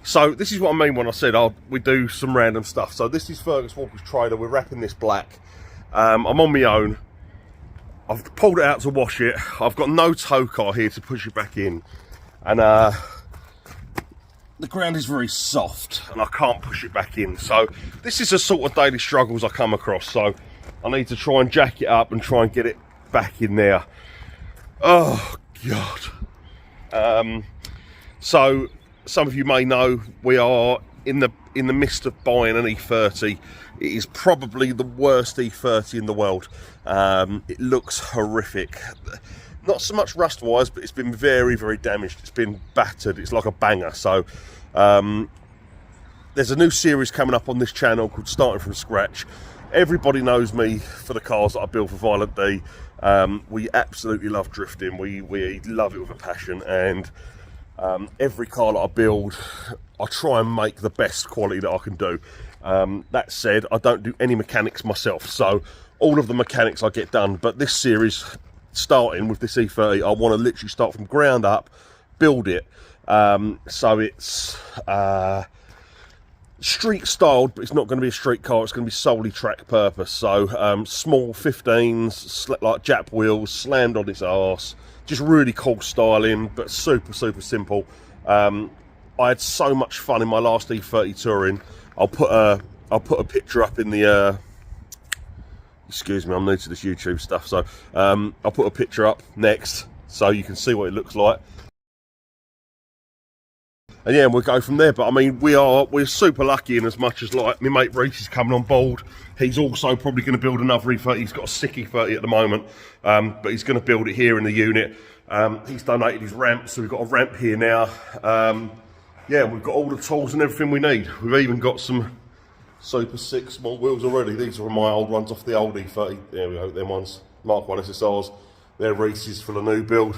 So this is what I mean when I said we do some random stuff. So this is Fergus Walker's trailer. We're wrapping this black. I'm on my own. I've pulled it out to wash it. I've got no tow car here to push it back in. And the ground is very soft and I can't push it back in. So this is the sort of daily struggles I come across. So I need to try and jack it up and try and get it back in there. Oh God. So some of you may know we are in the midst of buying an E30. It is probably the worst E30 in the world. It looks horrific. Not so much rust wise, but it's been very, very damaged. It's been battered. It's like a banger. So there's a new series coming up on this channel called Starting From Scratch. Everybody knows me for the cars that I build for Violent D. We absolutely love drifting. We love it with a passion, and every car that I build, I try and make the best quality that I can do. That said, I don't do any mechanics myself, so all of the mechanics I get done. But this series, starting with this E30, I want to literally start from ground up, build it. So it's street styled, but it's not going to be a street car. It's going to be solely track purpose. So small 15s, like Jap wheels, slammed on its arse. Just really cool styling, but super simple. I had so much fun in my last E30 touring. I'll put a picture up in the excuse me, I'm new to this YouTube stuff, so I'll put a picture up next so you can see what it looks like. And yeah, we'll go from there. But I mean, we're super lucky in as much as, like, my mate Reese is coming on board. He's also probably going to build another E30. He's got a sick E30 at the moment, but he's going to build it here in the unit. He's donated his ramp, so we've got a ramp here now. Yeah, we've got all the tools and everything we need. We've even got some super sick small wheels already. These are my old ones off the old E30. There we go, them ones. Mark 1 SSRs. They're Reese's for the new build.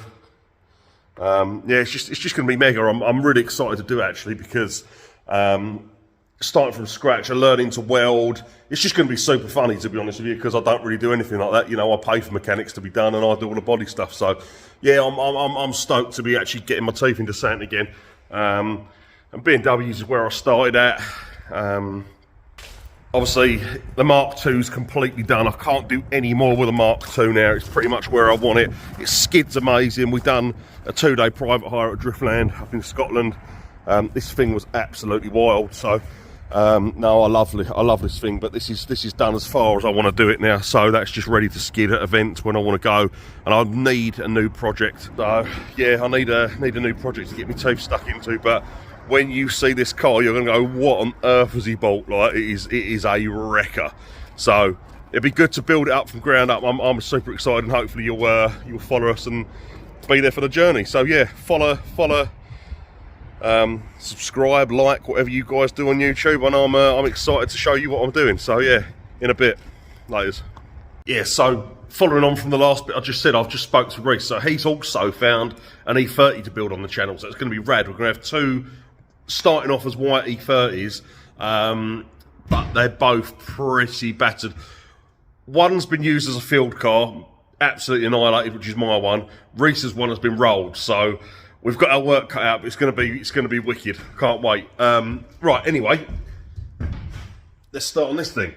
Yeah, it's just going to be mega. I'm really excited to do it, actually, because starting from scratch and learning to weld, it's just going to be super funny, to be honest with you, because I don't really do anything like that. You know, I pay for mechanics to be done, and I do all the body stuff. So yeah, I'm stoked to be actually getting my teeth into something again. And B&W's is where I started at. Obviously, the Mark II's completely done. I can't do any more with the Mark II now. It's pretty much where I want it. It skids amazing. We've done a 2-day private hire at Driftland up in Scotland. This thing was absolutely wild. So, no, I love this thing. But this is done as far as I want to do it now. So that's just ready to skid at events when I want to go. And I need a new project. So yeah, I need a new project to get my teeth stuck into. But when you see this car, you're going to go, what on earth has he bought? Like, it is a wrecker. So it'd be good to build it up from ground up. I'm super excited, and hopefully you'll follow us and be there for the journey. So yeah, follow, subscribe, like, whatever you guys do on YouTube, and I'm excited to show you what I'm doing. So yeah, in a bit, laters. Yeah, so following on from the last bit I just said, I've just spoke to Reese. So he's also found an E30 to build on the channel. So it's going to be rad. We're going to have two starting off as white E30s, but they're both pretty battered. One's been used as a field car, absolutely annihilated, which is my one. Reese's one has been rolled, so we've got our work cut out, but it's going to be wicked. Can't wait. Right, anyway, let's start on this thing.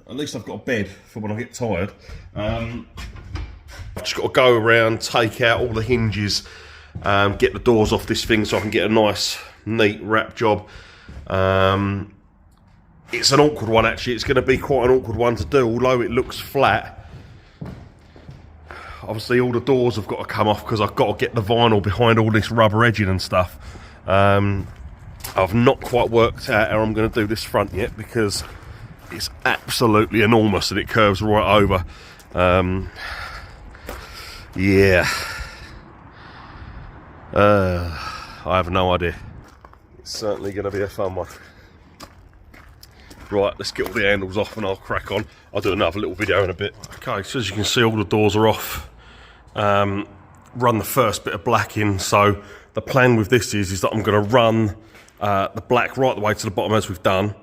At least I've got a bed for when I get tired. I've just got to go around, take out all the hinges, get the doors off this thing so I can get a nice, neat wrap job. It's an awkward one, actually. It's going to be quite an awkward one to do, although it looks flat. Obviously all the doors have got to come off because I've got to get the vinyl behind all this rubber edging and stuff. I've not quite worked out how I'm going to do this front yet, because it's absolutely enormous and it curves right over. Yeah, I have no idea. It's certainly going to be a fun one. Right, let's get all the handles off and I'll crack on. I'll do another little video in a bit. Okay, so as you can see, all the doors are off. Run the first bit of black in. So the plan with this is that I'm going to run the black right the way to the bottom, as we've done.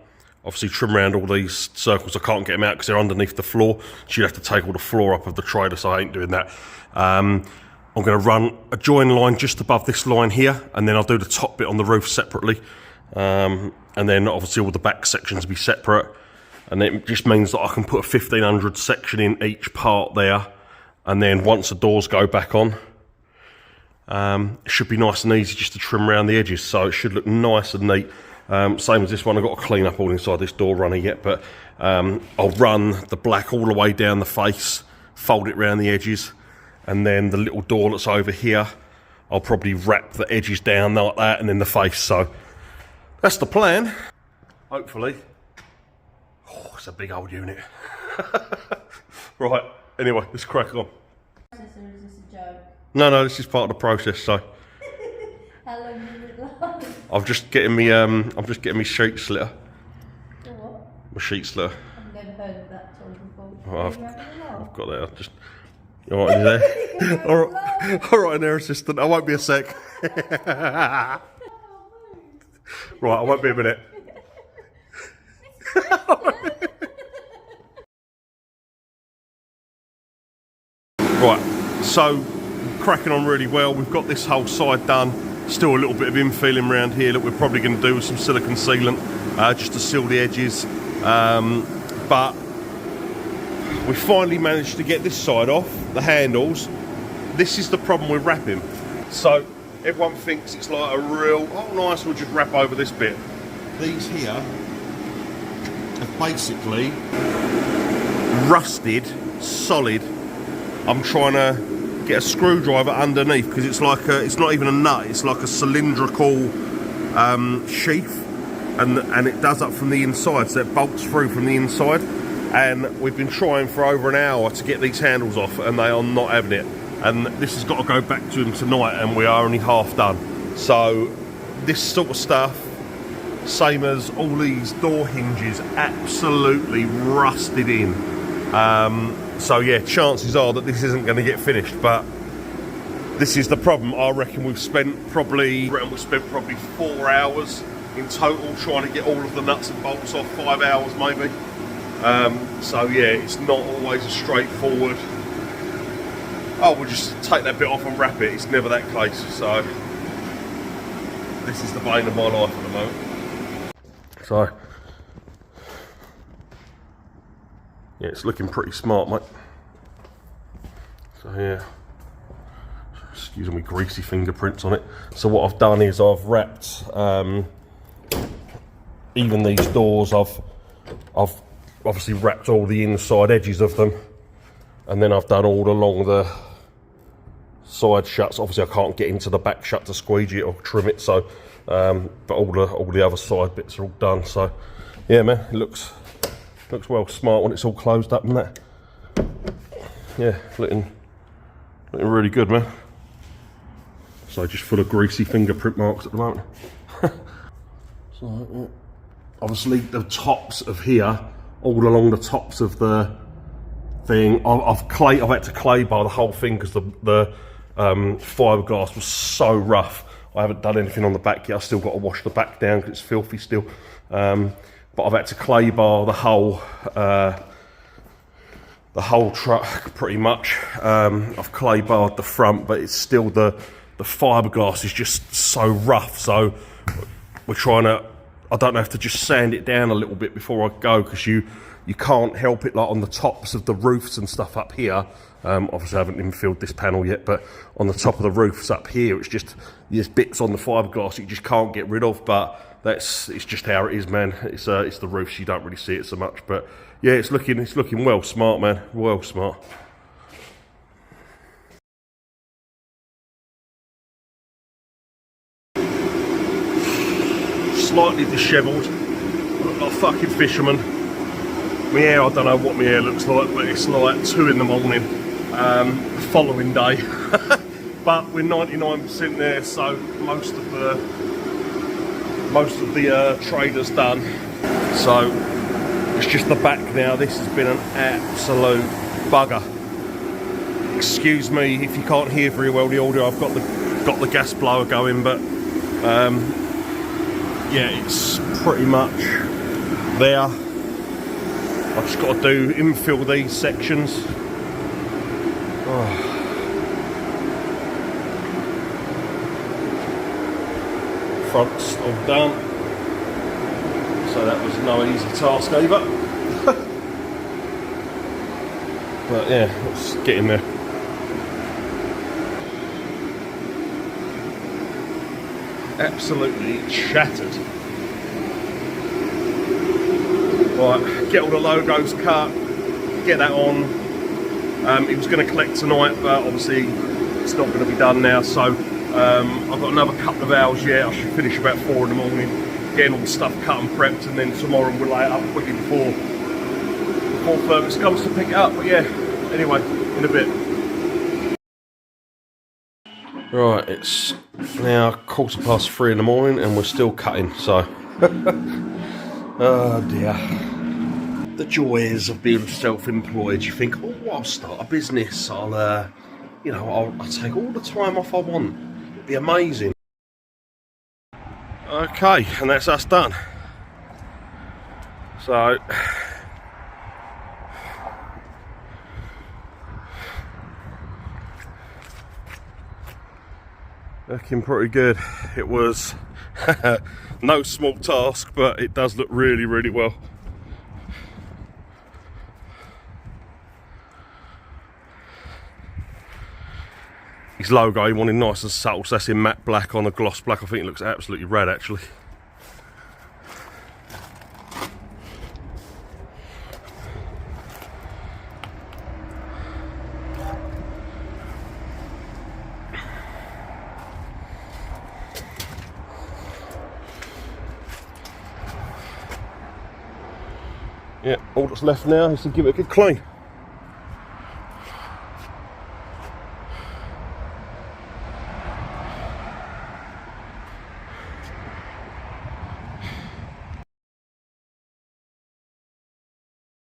Obviously trim around all these circles. I can't get them out because they're underneath the floor. So you'd have to take all the floor up of the trailer, so I ain't doing that. I'm going to run a join line just above this line here, and then I'll do the top bit on the roof separately. and then obviously all the back sections will be separate, and it just means that I can put a 1500 section in each part there, and then once the doors go back on, it should be nice and easy just to trim around the edges, so it should look nice and neat. Same as this one, I've got to clean up all inside this door runner yet, but I'll run the black all the way down the face, fold it around the edges, and then the little door that's over here, I'll probably wrap the edges down like that and then the face. So that's the plan, hopefully. Oh, it's a big old unit. Right, anyway, let's crack on. Is this a joke? No, this is part of the process, so. How long does it last? I'm just getting me sheet slitter. What? My sheet slitter. I've never heard of that tool before. Oh, Are you having a laugh? I've got that. I'll just. You all right in there? All right in there, assistant. I won't be a sec. Right, I won't be a minute. Right, so cracking on really well. We've got this whole side done. Still a little bit of infilling around here that we're probably going to do with some silicone sealant just to seal the edges. But we finally managed to get this side off, the handles. This is the problem with wrapping. So everyone thinks it's like a real, oh nice, we'll just wrap over this bit. These here have basically rusted, solid. I'm trying to get a screwdriver underneath because it's like it's not even a nut, it's like a cylindrical sheath, and it does that from the inside, so it bolts through from the inside. And we've been trying for over an hour to get these handles off, and they are not having it. And this has got to go back to them tonight, and we are only half done. So this sort of stuff, same as all these door hinges, absolutely rusted in. So yeah, chances are that this isn't going to get finished, but this is the problem. I reckon we've spent probably 4 hours in total trying to get all of the nuts and bolts off, 5 hours maybe. So yeah, it's not always a straightforward, oh, we'll just take that bit off and wrap it. It's never that case. So this is the bane of my life at the moment. So yeah, it's looking pretty smart, mate. So yeah, excuse me, greasy fingerprints on it. So what I've done is I've wrapped even these doors. I've obviously wrapped all the inside edges of them, and then I've done all along the side shuts. Obviously I can't get into the back shut to squeegee it or trim it, so but all the other side bits are all done. So yeah, man, it looks well smart when it's all closed up and that. Yeah, looking really good, man. So just full of greasy fingerprint marks at the moment. So yeah. Obviously the tops of here, all along the tops of the thing, I've had to clay bar the whole thing because the fiberglass was so rough. I haven't done anything on the back yet. I've still got to wash the back down because it's filthy still. But I've had to clay bar the whole truck pretty much. I've clay barred the front, but it's still the fiberglass is just so rough. So we're trying to, I don't know if to just sand it down a little bit before I go, because you can't help it, like on the tops of the roofs and stuff up here. Obviously I haven't even filled this panel yet, but on the top of the roofs up here, it's just, there's bits on the fiberglass that you just can't get rid of, but it's just how it is, man. It's the roofs, you don't really see it so much, but yeah, it's looking well smart, man, well smart. Slightly dishevelled, look like a fucking fisherman. My hair, I don't know what my hair looks like, but it's like 2 in the morning, the following day. But we're 99% there, so most of the trader's done. So it's just the back now. This has been an absolute bugger. Excuse me if you can't hear very well the audio. I've got the gas blower going, but yeah, it's pretty much there. I've just got to infill these sections. Oh. Front's all done. So that was no easy task either. But yeah, let's get in there. Absolutely shattered. Right, get all the logos cut, get that on. He was going to collect tonight, but obviously it's not going to be done now, so I've got another couple of hours yet. I should finish about 4 in the morning, getting all the stuff cut and prepped, and then tomorrow we'll lay it up quickly before Fergus comes to pick it up. But yeah, anyway, in a bit. Right, it's now 3:15 in the morning and we're still cutting, so oh dear. The joys of being self-employed. You think, oh, I'll start a business, I'll take all the time off I want. It'd be amazing. Okay, and that's us done. So looking pretty good. It was no small task, but it does look really, really well. His logo, he wanted nice and subtle, so that's in matte black on a gloss black. I think it looks absolutely rad, actually. Yeah, all that's left now is to give it a good clean.